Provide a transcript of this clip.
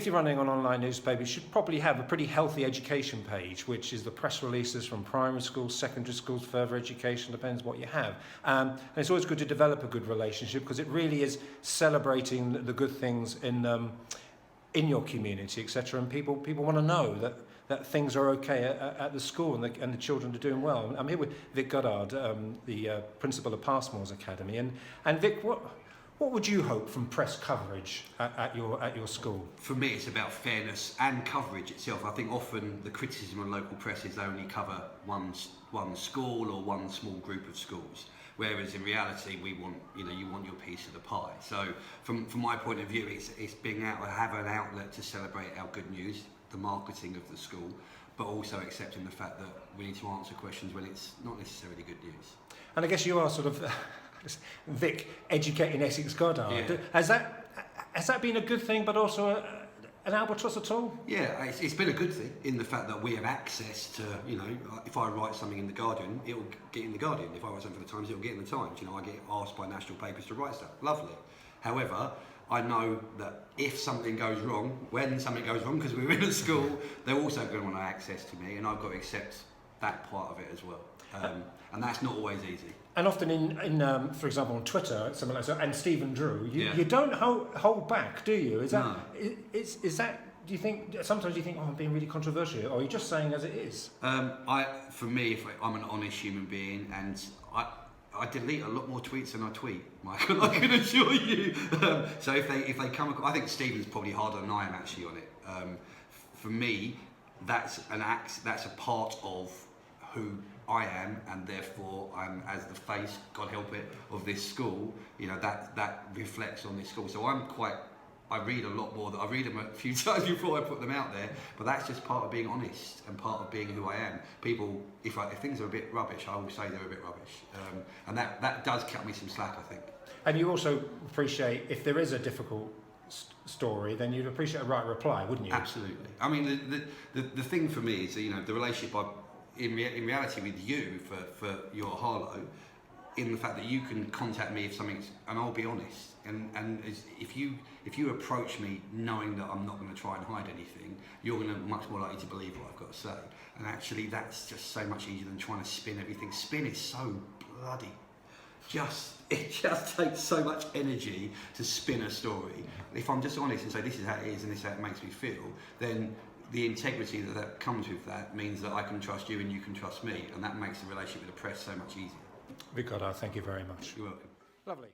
if you're running an online newspaper, you should probably have a pretty healthy education page, which is the press releases from primary schools, secondary schools, further education, depends what you have. And it's always good to develop a good relationship, because it really is celebrating the good things in your community, etc. And people want to know that things are okay at the school, and the children are doing well. I'm here with Vic Goddard, the principal of Passmore's Academy. And Vic, what would you hope from press coverage at your school? For me, it's about fairness and coverage itself. I think often the criticism on local press is they only cover one school or one small group of schools, whereas in reality we want, you want your piece of the pie. So from my point of view, it's being able to have an outlet to celebrate our good news, the marketing of the school, but also accepting the fact that we need to answer questions when it's not necessarily good news. And I guess you are sort of Vic, educating Essex Goddard. Yeah. Has that been a good thing, but also an albatross at all? Yeah, it's been a good thing in the fact that we have access to, if I write something in The Guardian, it will get in The Guardian. If I write something for The Times, it will get in The Times. I get asked by national papers to write stuff. Lovely. However, I know that if something goes wrong, when something goes wrong, because we're in a school, they're also going to want access to me, and I've got to accept that part of it as well. And that's not always easy. And often in for example, on Twitter, something like that, and Stephen Drew, you don't hold back, do you? Is that? Do you think sometimes you think, I'm being really controversial, or are you just saying as it is? For me, I'm an honest human being, and I delete a lot more tweets than I tweet, Michael. I can assure you. So if they come across, I think Stephen's probably harder than I am actually on it. For me, that's a part of who I am, and therefore I'm, as the face, God help it, of this school. That reflects on this school. So I read a lot more. I read them a few times before I put them out there. But that's just part of being honest and part of being who I am. People, if things are a bit rubbish, I will say they're a bit rubbish, and that does cut me some slack, I think. And you also appreciate, if there is a difficult story, then you'd appreciate a right reply, wouldn't you? Absolutely. I mean, the thing for me is, the relationship in reality with you for your Harlow, in the fact that you can contact me if something's, and I'll be honest, and if you approach me knowing that I'm not going to try and hide anything, you're going to much more likely to believe what I've got to say. And actually that's just so much easier than trying to spin everything. Spin is so bloody, it just takes so much energy to spin a story. If I'm just honest and say this is how it is and this is how it makes me feel, then the integrity that comes with that means that I can trust you and you can trust me, and that makes the relationship with the press so much easier. Vic Goddard, thank you very much. You're welcome. Lovely.